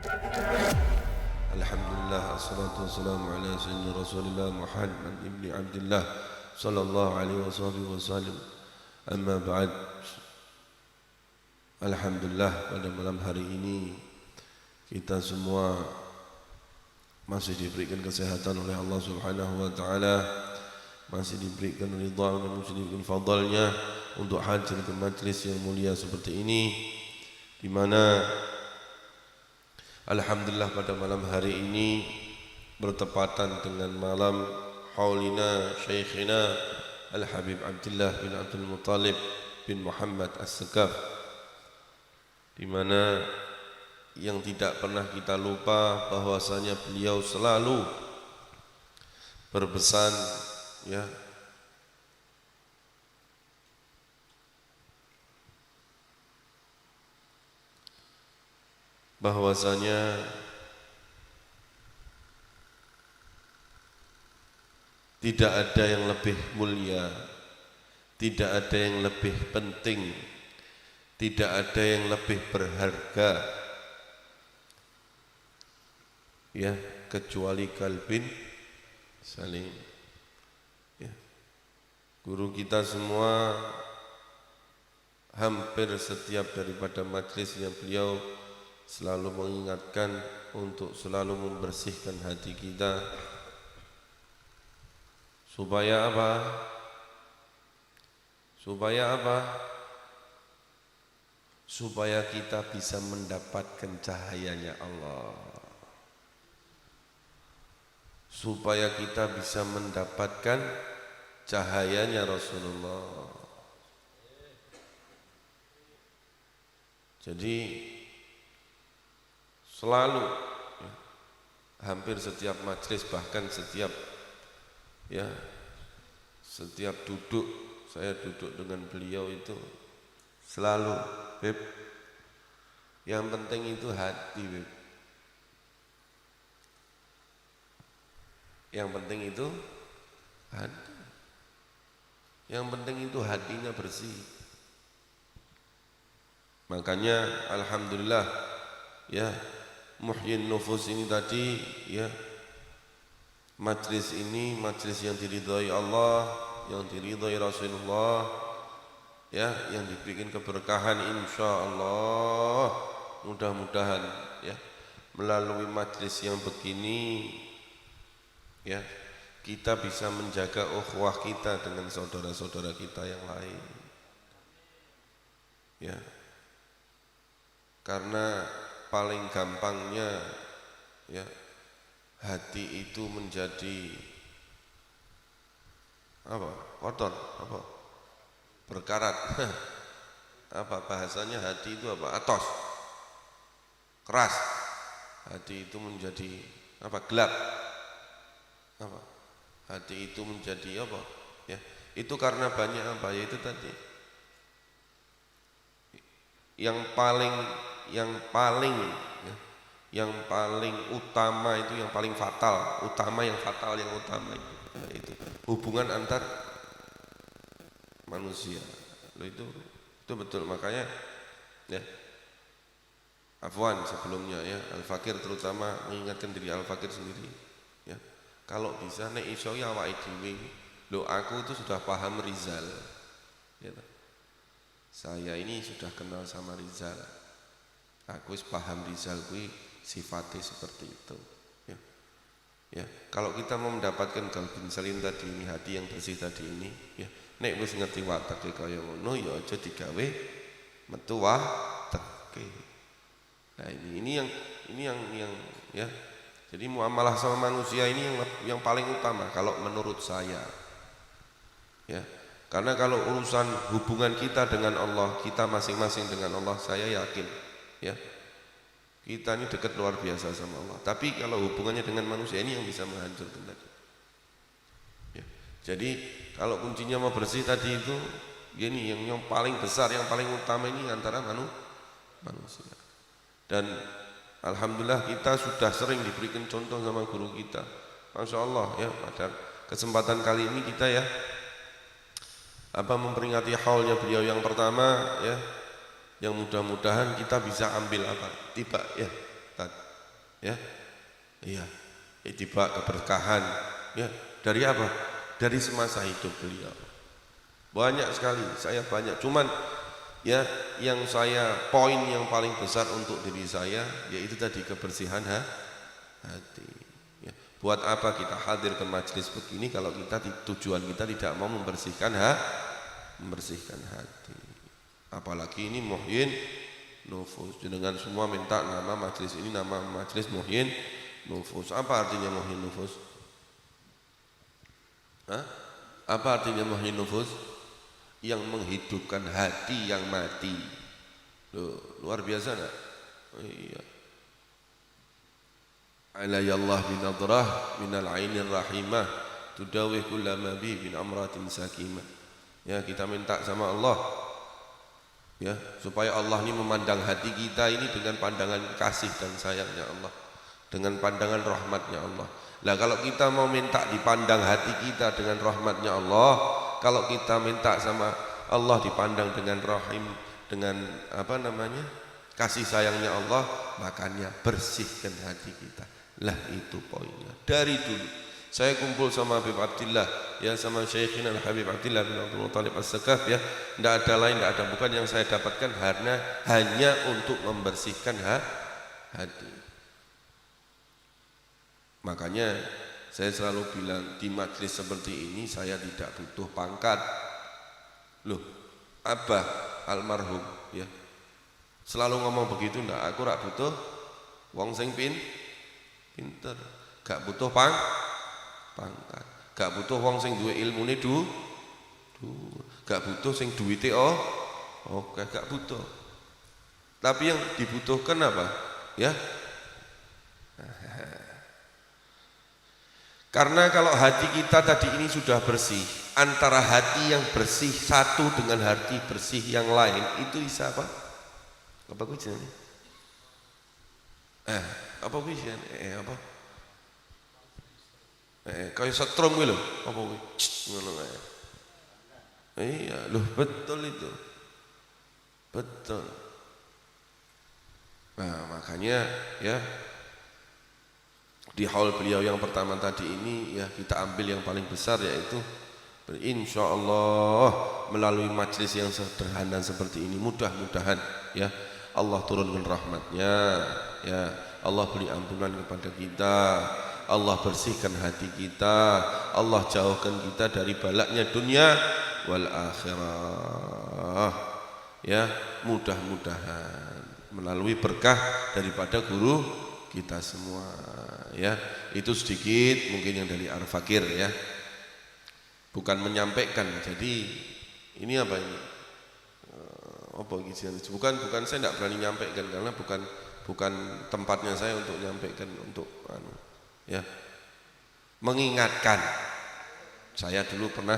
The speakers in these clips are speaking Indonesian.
Alhamdulillah, assalatu wassalamu ala sayyidina Rasulillah Muhammad ibn Abdullah sallallahu alaihi wasallam. Amma ba'd. Alhamdulillah, pada malam hari ini kita semua masih diberikan kesehatan oleh Allah Subhanahu wa taala, masih diberikan ridha dan masih diberikan fadlnya untuk hadir ke majlis yang mulia seperti ini, di mana alhamdulillah pada malam hari ini bertepatan dengan malam haulina Syekhina Al-Habib Abdullah bin Abdul Muttalib bin Muhammad As-Sekaf, di mana yang tidak pernah kita lupa bahwasanya beliau selalu berpesan, ya, bahwasanya tidak ada yang lebih mulia, tidak ada yang lebih penting, tidak ada yang lebih berharga, ya, kecuali kalbin salim. Ya. Guru kita semua hampir setiap daripada majlisnya beliau selalu mengingatkan untuk selalu membersihkan hati kita, supaya apa? Supaya apa? Supaya kita bisa mendapatkan cahayanya Allah, supaya kita bisa mendapatkan cahayanya Rasulullah. Jadi selalu, ya, hampir setiap majlis, bahkan setiap duduk, saya duduk dengan beliau itu selalu, Beb, yang penting itu hati, Beb. Yang penting itu hati. Yang penting itu hatinya bersih. Makanya alhamdulillah, ya, Muhyin Nufus ini tadi, ya, majlis ini majlis yang diridhai Allah, yang diridhai Rasulullah, ya, yang diberikan keberkahan insyaallah. Mudah-mudahan, ya, melalui majlis yang begini, ya, kita bisa menjaga ukhuwah kita dengan saudara-saudara kita yang lain, ya, karena paling gampangnya, ya, hati itu menjadi apa? Kotor, apa? Berkarat. Apa bahasanya hati itu apa? Atos. Keras. Hati itu menjadi apa? Gelap. Apa? Hati itu menjadi apa? Ya, itu karena banyak apa? Ya itu tadi. Yang paling ya, yang paling utama itu, yang paling fatal, yang utama itu hubungan antar manusia. Loh, itu betul. Makanya, ya, afwan sebelumnya, ya, Al-Fakir terutama mengingatkan diri Al-Fakir sendiri, ya, kalau bisa nek iso ya awake dhewe. Loh, aku itu sudah paham Rizal, ya, saya ini sudah kenal sama Rizal, aku paham Rizal kuwi sifatnya seperti itu, ya. Ya, kalau kita mau mendapatkan kalbin salim tadi ini, hati yang bersih tadi ini, ya, nek wis ngerti watake kaya ngono, ya aja digawe metu watake. Nah, ini yang ya. Jadi muamalah sama manusia ini yang paling utama kalau menurut saya, ya. Karena kalau urusan hubungan kita dengan Allah, kita masing-masing dengan Allah, saya yakin, ya, kita ini dekat luar biasa sama Allah. Tapi kalau hubungannya dengan manusia ini yang bisa menghancurkan tadi, ya. Jadi kalau kuncinya mau bersih tadi itu, gini, yang paling besar, yang paling utama ini antara manusia. Dan alhamdulillah kita sudah sering diberikan contoh sama guru kita, masya Allah, ya. Pada kesempatan kali ini kita, ya, memperingati haulnya beliau yang pertama, ya, yang mudah-mudahan kita bisa ambil tiba, ya, Ya. Iya. Ittiba keberkahan. Ya, dari apa? Dari semasa hidup beliau. Banyak sekali, saya banyak. Cuman ya yang poin yang paling besar untuk diri saya yaitu tadi kebersihan hati. Ya. Buat apa kita hadir ke majelis begini kalau tujuan kita tidak mau membersihkan hati. Apalagi ini Muhyin Nufus. Dengan semua minta nama majelis ini nama majelis Muhyin Nufus. Apa artinya Muhyin Nufus? Apa artinya Muhyin Nufus? Yang menghidupkan hati yang mati. Loh, luar biasa enggak? Oh, iya. Alayallah binadrah minal ainir rahimah tudawih kullama bi bin amratin sakimah. Ya, kita minta sama Allah ya, supaya Allah ini memandang hati kita ini dengan pandangan kasih dan sayangnya Allah, dengan pandangan rahmatnya Allah. Lah kalau kita mau minta dipandang hati kita dengan rahmatnya Allah, kalau kita minta sama Allah dipandang dengan rahim, dengan kasih sayangnya Allah, makanya bersihkan hati kita. Lah itu poinnya. Dari dulu saya kumpul sama Habib Abdillah ya, sama Syekhina Habib Abdillah bin Abdul Muttalib As-Sakaf ya, tidak ada lain, tidak ada bukan yang saya dapatkan hanya untuk membersihkan hati. Makanya saya selalu bilang di majelis seperti ini saya tidak butuh pangkat. Loh, Abah almarhum ya selalu ngomong begitu, ndak, aku rak butuh wong sing pinter, gak butuh pangkat, gak butuh wong sing duwe ilmune gak butuh sing duwite oke, gak butuh. Tapi yang dibutuhkan apa? Ya. Karena kalau hati kita tadi ini sudah bersih, antara hati yang bersih satu dengan hati bersih yang lain itu bisa apa? Apa kuncinya? Apa kuncinya? Apa? Kayak setrum gitu, apa kuwi? Ngono kae. Iya, loh betul itu. Betul. Nah, makanya ya di haul beliau yang pertama tadi ini ya kita ambil yang paling besar, yaitu insyaallah melalui majelis yang sederhana seperti ini mudah-mudahan ya Allah turunkan rahmatnya ya, Allah beri ampunan kepada kita, Allah bersihkan hati kita, Allah jauhkan kita dari balaknya dunia wal akhirah ya, mudah-mudahan melalui berkah daripada guru kita semua ya. Itu sedikit mungkin yang dari Al-Fakir ya, bukan menyampaikan. Jadi ini apa ini bukan saya tidak berani menyampaikan karena bukan tempatnya saya untuk menyampaikan, untuk ya mengingatkan. Saya dulu pernah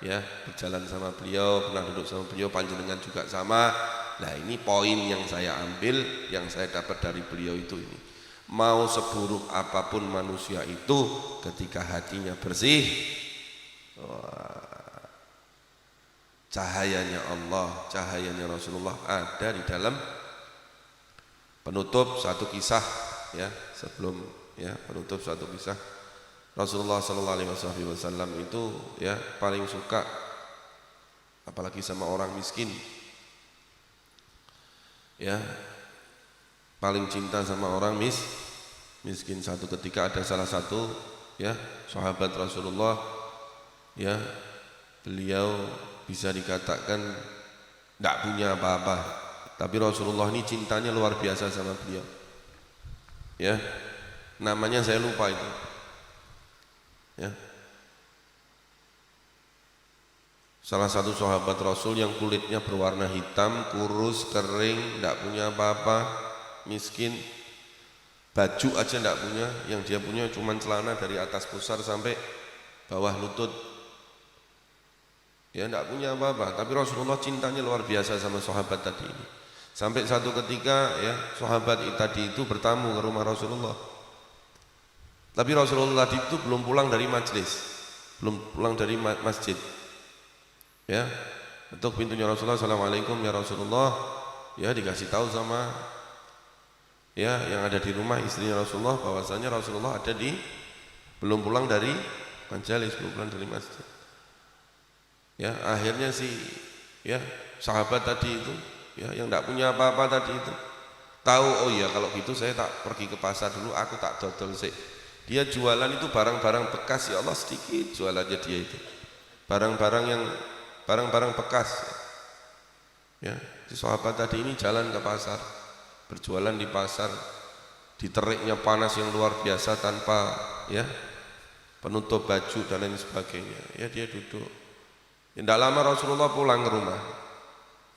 ya berjalan sama beliau, pernah duduk sama beliau, panjenengan juga sama. Nah ini poin yang saya ambil, yang saya dapat dari beliau itu ini. Mau seburuk apapun manusia itu, ketika hatinya bersih, cahayanya Allah, cahayanya Rasulullah ada di dalam. Penutup satu kisah ya, sebelum ya penutup satu kisah, Rasulullah sallallahu alaihi wasallam itu ya paling suka apalagi sama orang miskin ya, paling cinta sama orang miskin. Satu ketika ada salah satu ya sahabat Rasulullah ya, beliau bisa dikatakan tidak punya apa-apa, tapi Rasulullah ini cintanya luar biasa sama beliau ya, namanya saya lupa itu ya, salah satu sahabat Rasul yang kulitnya berwarna hitam, kurus, kering, tidak punya apa-apa, miskin, baju aja tidak punya, yang dia punya cuma celana dari atas pusar sampai bawah lutut ya, tidak punya apa-apa, tapi Rasulullah cintanya luar biasa sama sahabat tadi ini. Sampai satu ketika ya sahabat tadi itu bertamu ke rumah Rasulullah, tapi Rasulullah tadi itu belum pulang dari majelis, belum pulang dari masjid ya, ketuk pintunya Rasulullah, assalamualaikum ya Rasulullah ya, dikasih tahu sama ya yang ada di rumah istrinya Rasulullah bahwasanya Rasulullah belum pulang dari majelis, belum pulang dari masjid. Ya, akhirnya ya sahabat tadi itu ya yang tidak punya apa-apa tadi itu tahu, oh iya kalau gitu saya tak pergi ke pasar dulu, aku tak dodol sih. Dia jualan itu barang-barang bekas, ya Allah sedikit jualannya dia itu. Barang-barang bekas. Ya, si sahabat tadi ini jalan ke pasar, berjualan di pasar, diteriknya panas yang luar biasa tanpa ya penutup baju dan lain sebagainya. Ya dia duduk. Tidak lama Rasulullah pulang ke rumah.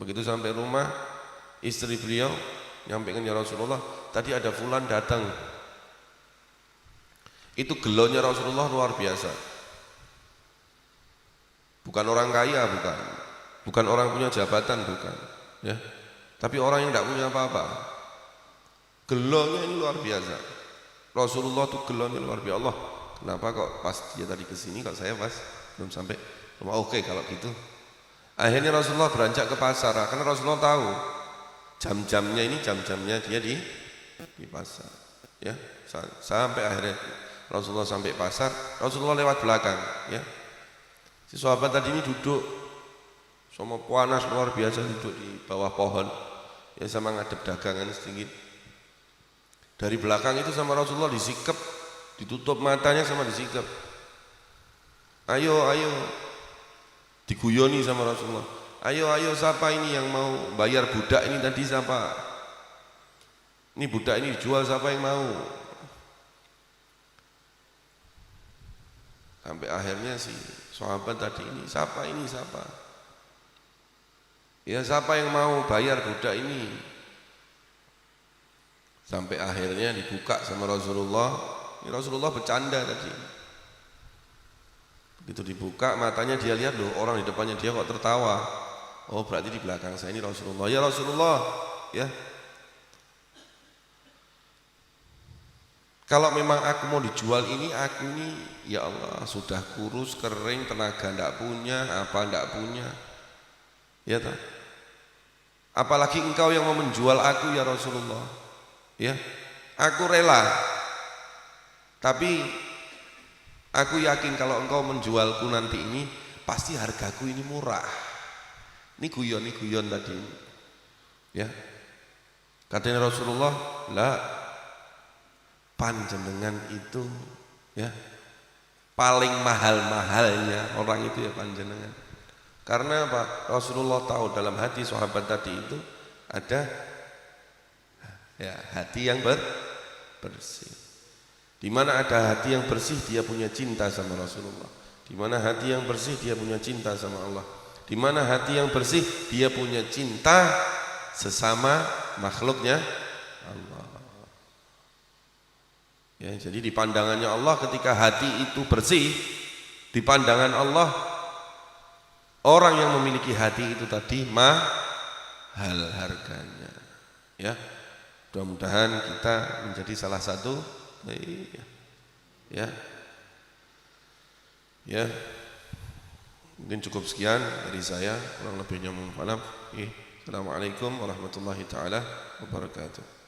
Begitu sampai rumah, istri beliau nyampaikan, ya Rasulullah, tadi ada fulan datang. Itu gelonya Rasulullah luar biasa. Bukan orang kaya, bukan orang punya jabatan, bukan. Ya, tapi orang yang tidak punya apa-apa. Gelonya ini luar biasa. Rasulullah itu gelonya luar biasa. Allah, kenapa kok pas dia tadi kesini, kok saya pas belum sampai rumah? Oke, kalau gitu. Akhirnya Rasulullah beranjak ke pasar, karena Rasulullah tahu jam-jamnya ini jam-jamnya dia di pasar. Ya, sampai akhirnya Rasulullah sampai pasar, Rasulullah lewat belakang. Ya, si sahabat tadi ini duduk, sama panas luar biasa, duduk di bawah pohon, ya sama ngadep dagangan sedikit. Dari belakang itu sama Rasulullah disikap, ditutup matanya sama disikap. Ayo, diguyoni sama Rasulullah. Ayo, siapa ini yang mau bayar budak ini tadi, siapa? Ini budak ini dijual, siapa yang mau? Sampai akhirnya si sahabat tadi ini, siapa? Ya siapa yang mau bayar budak ini? Sampai akhirnya dibuka sama Rasulullah. Ini Rasulullah bercanda tadi. Begitu dibuka matanya dia lihat, loh orang di depannya dia kok tertawa. Oh berarti di belakang saya ini Rasulullah. Ya Rasulullah, ya. Kalau memang aku mau dijual ini, aku ini ya Allah sudah kurus, kering, tenaga ndak punya, apa ndak punya. Ya tak? Apalagi engkau yang mau menjual aku ya Rasulullah. Ya, aku rela. Tapi aku yakin kalau engkau menjualku nanti ini pasti hargaku ini murah. Ini guyon tadi. Ya. Katanya Rasulullah, la panjenengan itu ya paling mahal-mahalnya orang itu ya panjenengan. Karena apa? Rasulullah tahu dalam hati sahabat tadi itu ada ya hati yang bersih. Di mana ada hati yang bersih, dia punya cinta sama Rasulullah. Di mana hati yang bersih, dia punya cinta sama Allah. Di mana hati yang bersih, dia punya cinta sesama makhluknya Allah. Ya, jadi di pandangannya Allah ketika hati itu bersih, di pandangan Allah orang yang memiliki hati itu tadi mahal harganya. Ya, mudah-mudahan kita menjadi salah satu. Ya, mungkin cukup sekian dari saya, kurang lebihnya mohon maaf. Assalamualaikum warahmatullahi taala wabarakatuh.